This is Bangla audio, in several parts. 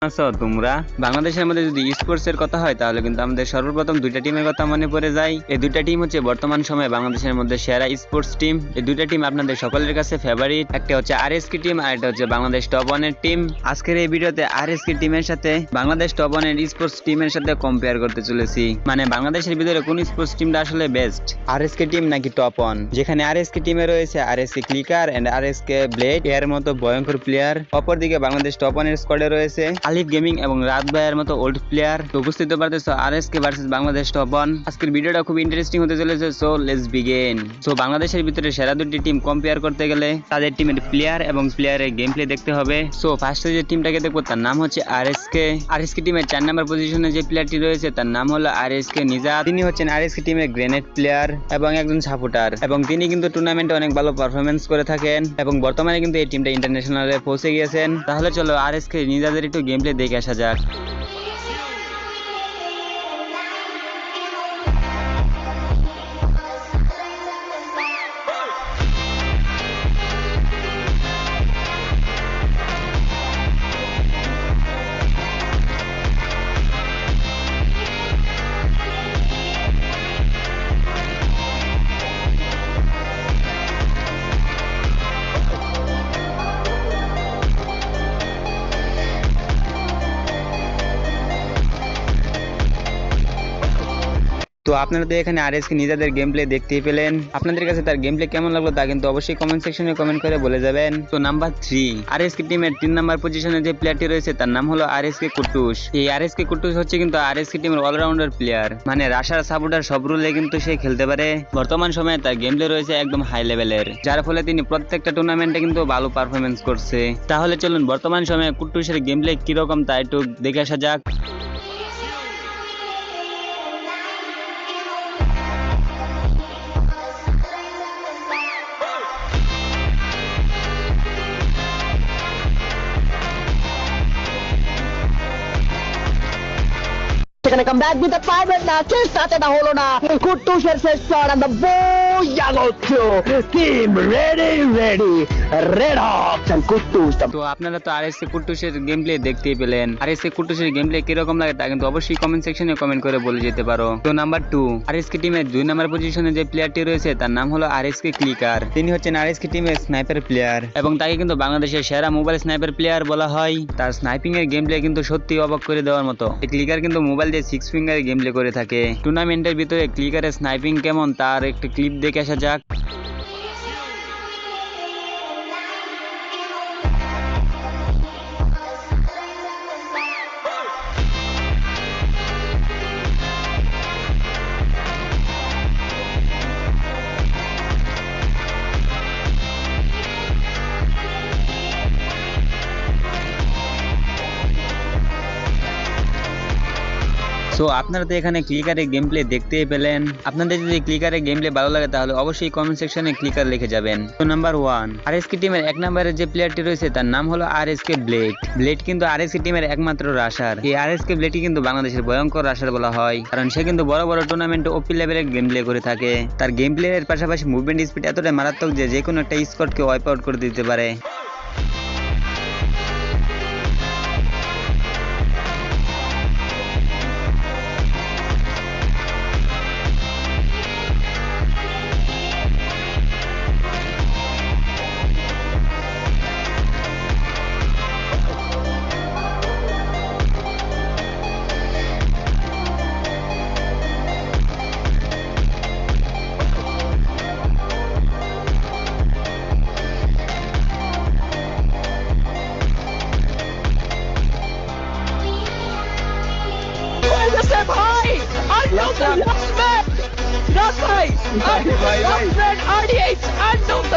আছো তোমরা? বাংলাদেশের মধ্যে যদি স্পোর্টস এর কথা হয় তাহলে কিন্তু আমাদের সর্বপ্রথম দুইটা টিমের কথা মনে পড়ে যায়। এই দুইটা টিম হচ্ছে বর্তমান সময়ে বাংলাদেশের মধ্যে সেরা স্পোর্টস টিম। এই দুইটা টিম আপনাদের সকলের কাছে ফেভারিট। একটা হচ্ছে আরএসকে টিম আর একটা হচ্ছে বাংলাদেশ টপ ওয়ানের টিম। আজকের এই ভিডিওতে আরএসকে টিমের সাথে বাংলাদেশ টপ ওয়ানের স্পোর্টস টিমের সাথে কম্পেয়ার করতে চলেছি। মানে বাংলাদেশের ভিতরে কোন স্পোর্টস টিমটা আসলে বেস্ট, আরএসকে টিম নাকি টপ ওয়ান? যেখানে আরএসকে টিমে রয়েছে RSK clicker and RSK blade এর মতো ভয়ঙ্কর প্লেয়ার, অপরদিকে বাংলাদেশ টপ ওয়ানের স্কোয়াডে রয়েছে আলিফ গেমিং এবং রাত ভাইয়ের মতো ওল্ড প্লেয়ার। তো বুঝতে পারতেছো RSK versus Bangladesh top one. আজকের ভিডিওটা খুব ইন্টারেস্টিং হতে চলেছে, সো লেটস বিগিন। সো বাংলাদেশের ভিতরে সেরা দুটি টিম কম্পেয়ার করতে গেলে তাদের টিমের প্লেয়ার এবং প্লেয়ারের গেম প্লে দেখতে হবে। সো ফার্স্টে যে টিমটাকে দেখবো তার নাম হচ্ছে আরএসকে। আরএসকে টিমের 4 নম্বর পজিশনে যে প্লেয়ারটি রয়েছে তার নাম হলো আরএসকে নিজাত। তিনি হচ্ছেন আরএসকে টিমের গ্রেনেড প্লেয়ার এবং একজন সাপোর্টার, এবং তিনি কিন্তু টুর্নামেন্টে অনেক ভালো পারফরমেন্স করে থাকেন এবং বর্তমানে কিন্তু এই টিমটা ইন্টারন্যাশনালে পৌঁছে গিয়েছেন। তাহলে চলো আরএসকে নিজাদের একটু গেম প্লে দেখে আসা যাক। তো আপনারা তো এখানে আরএসকে নিজেদের গেম প্লে দেখতেই পেলেন। আপনাদের কাছে তার গেম প্লে কেমন লাগলো তা কিন্তু অবশ্যই কমেন্ট সেকশনে কমেন্ট করে বলে যাবেন। তো নাম্বার 3, আরএসকে টিমের 3 নাম্বার পজিশনে যে প্লেয়ারটি রয়েছে তার নাম হলো আরএসকে কুট্টুস। এই আরএসকে কুট্টুস হচ্ছে কিন্তু আরএসকে টিমের অলরাউন্ডার প্লেয়ার, মানে রাশার সাপোর্টার সব রুলে কিন্তু সে খেলতে পারে। বর্তমান সময়ে তার গেম প্লে রয়েছে একদম হাই লেভেলের, যার ফলে তিনি প্রত্যেকটা টুর্নামেন্টে কিন্তু ভালো পারফরমেন্স করছে। তাহলে চলুন বর্তমান সময়ে কুট্টুসের গেম প্লে কিরকম তা একটু দেখে আসা যাক। সেখানে কামব্যাক দিতে পারবেন না, চেষ্টাতে না হলো না। কুট্টুসের শেষ shot and the booyah team ready red hawks and কুট্টুস। তো আপনারা তো আরএসকে কুট্টুসের গেম প্লে দেখতেই পেলেন। আরএসকে কুট্টুসের গেম প্লে কিরকম লাগে তা কিন্তু অবশ্যই কমেন্ট সেকশনে কমেন্ট করে বলে যেতে পারো। তো নাম্বার 2, আরএসকে টিমের 2 নম্বর পজিশনে যে প্লেয়ারটি রয়েছে তার নাম হলো আরএসকে ক্লিকার। তিনি হচ্ছেন আরএসকে টিমের স্নাইপার প্লেয়ার এবং তাকে কিন্তু বাংলাদেশের সেরা মোবাইল স্নাইপার প্লেয়ার বলা হয়। তার স্নাইপিং এর গেম প্লে কিন্তু সত্যি অবাক করে দেওয়ার মতো। এই ক্লিকার কিন্তু মোবাইল দিয়ে 6 ফিঙ্গারে গেম প্লে করে থাকে। টুর্নামেন্টের ভিতরে ক্লিকারের স্নাইপিং কেমন তার একটি ক্লিপ দেখে আসা যাক। তো আপনারা তো এখানে ক্লিকারের গেম প্লে দেখতেই পেলেন। আপনাদের যদি ক্লিকারের গেম প্লে ভালো লাগে তাহলে অবশ্যই কমেন্ট সেকশনে ক্লিকার লিখে যাবেন। তো নাম্বার 1, আরএসকে টিমের 1 নম্বরের যে প্লেয়ারটি রয়েছে তার নাম হলো আরএসকে ব্লেড। ব্লেড কিন্তু আরএসকে টিমের একমাত্র রাশার। এই আরএসকে ব্লেডকে কিন্তু বাংলাদেশের ভয়ঙ্কর রাশার বলা হয়, কারণ সে কিন্তু বড় বড় টুর্নামেন্টে ওপি লেভেলের গেম প্লে করে থাকে। তার গেম প্লে এর পাশাপাশি মুভমেন্ট স্পিড এতটাই মারাত্মক যে কোনো একটা স্কোয়াডকে ওয়াইপ আউট করে দিতে পারে। ভাই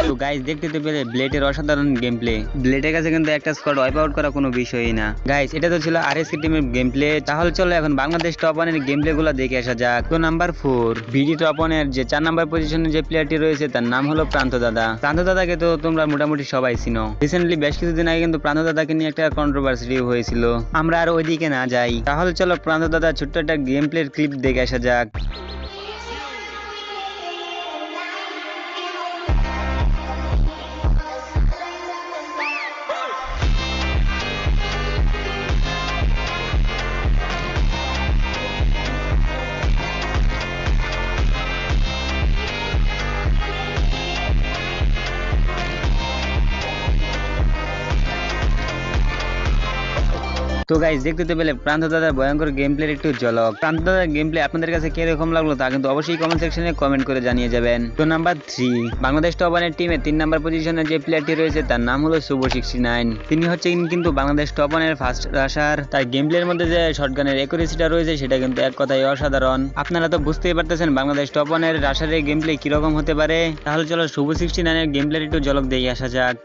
তো গাইস দেখতে পেলে ব্লেডের অসাধারণ গেম প্লে। ব্লেডের কাছে কিন্তু একটা স্কোয়াড ওয়াইপ আউট করা কোনো বিষয়ই না। গাইস এটা তো ছিল আরএসকে টিমের গেম প্লে। তাহলে চলো এখন বাংলাদেশ টপ ওয়ানের গেম প্লে গুলো দেখে আসা যাক। তো নাম্বার 4, বিডি টপ ওয়ানের যে 4 নম্বর পজিশনে যে প্লেয়ারটি রয়েছে তার নাম হলো প্রান্ত দাদা। প্রান্ত দাদাকে তো তোমরা মোটামুটি সবাই চিনো। রিসেন্টলি বেশ কিছুদিন আগে কিন্তু প্রান্ত দাদাকে নিয়ে একটা কন্ট্রোভার্সি হয়েছিল। আমরা আর ওইদিকে না যাই, তাহলে চলো প্রান্ত দাদা ছোট্ট একটা গেম প্লের ক্লিপ দেখে আসা যাক। তো গাইস দেখতে তো পেলে প্রান্ত দাদার ভয়ঙ্কর গেম প্লের একটু ঝলক। প্রান্ত দাদার গেম প্লে আপনাদের কাছে কিরকম লাগলো তা কিন্তু অবশ্যই কমেন্ট সেকশনে কমেন্ট করে জানিয়ে যাবেন। তো নাম্বার 3, বাংলাদেশ টপ 1 এর টিমে 3 নাম্বার পজিশনে যে প্লেয়ারটি রয়েছে তার নাম হলো শুভ 69। তিনি হচ্ছে কিন্তু বাংলাদেশ টপ 1 এর ফার্স্ট রাশার। তার গেম প্লের মধ্যে যে শটগানের অ্যাকুরেসিটা রয়েছে সেটা কিন্তু এক কথায় অসাধারণ। আপনারা তো বুঝতেই পারতেছেন বাংলাদেশ টপ 1 এর রাশারের গেম প্লে কিরকম হতে পারে। তাহলে চলো শুভ 69 এর গেম প্লের একটু ঝলক দিয়ে আসা যাক।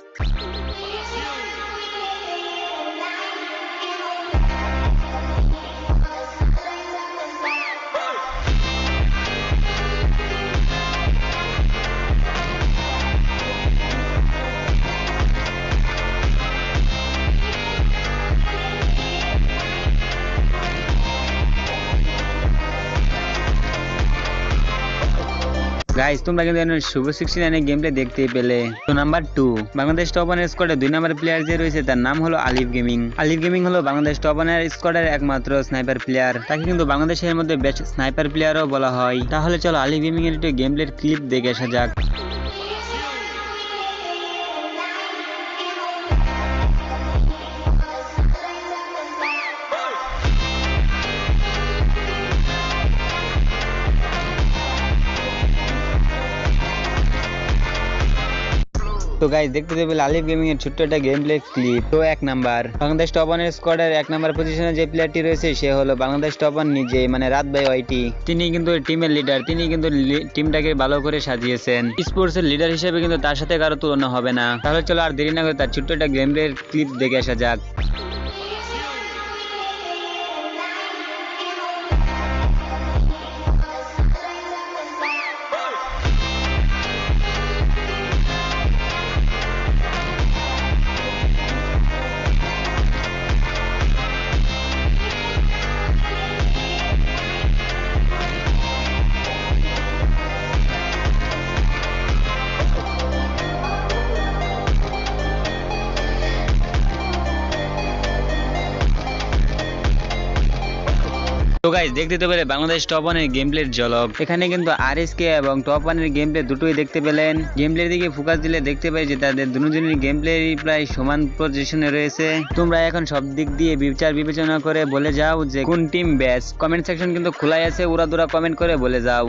গাইস তোমরা কিন্তু শুভ 69 এর গেম প্লে দেখতেই পেলে। তো নাম্বার 2, বাংলাদেশ টপ 1 এর স্কোয়াডে 2 নাম্বার প্লেয়ার যে রয়েছে তার নাম হলো আলিফ গেমিং। আলিফ গেমিং হলো বাংলাদেশ টপ 1 এর স্কোয়াডের একমাত্র স্নাইপার প্লেয়ার। তাকে কিন্তু বাংলাদেশের মধ্যে বেস্ট স্নাইপার প্লেয়ারও বলা হয়। তাহলে চলো আলিফ গেমিং এর একটু গেম প্লের ক্লিপ দেখে আসা যাক। তো গাইস দেখতে পেলে আলিফ গেমিং এর ছোট্ট একটা গেম প্লে ক্লিপ। তো 1 নাম্বার, বাংলাদেশ টপ 1 এর স্কোয়াডের 1 নাম্বার পজিশনে যে প্লেয়ারটি রয়েছে সে হলো বাংলাদেশ টপ 1 নিজে, মানে রাত ভাই ওয়াইটি। তিনি কিন্তু টিমের লিডার, তিনি কিন্তু টিমটাকে ভালো করে সাজিয়েছেন। স্পোর্টস এর লিডার হিসেবে কিন্তু তার সাথে কারো তুলনা হবে না। তাহলে চলো আর দেরি না করে তার ছোট্ট একটা গেম প্লে ক্লিপ দেখে আসা যাক। তো গাইস দেখতে তো পেলে বাংলাদেশ টপ 1 এর গেম প্লের ঝলক। এখানে কিন্তু আরএসকে এবং টপ 1 এর গেম প্লে দুটোই দেখতে পেলেন। গেম প্লের দিকে ফোকাস দিলে দেখতে পাই যে তাদের দুজনের গেম প্লে প্রায় সমান পজিশনে রয়েছে। তোমরা এখন সব দিক দিয়ে বিচার বিবেচনা করে বলে যাও যে কোন টিম বেস্ট। কমেন্ট সেকশন কিন্তু খোলাই আছে, উড়াদুরা কমেন্ট করে বলে যাও।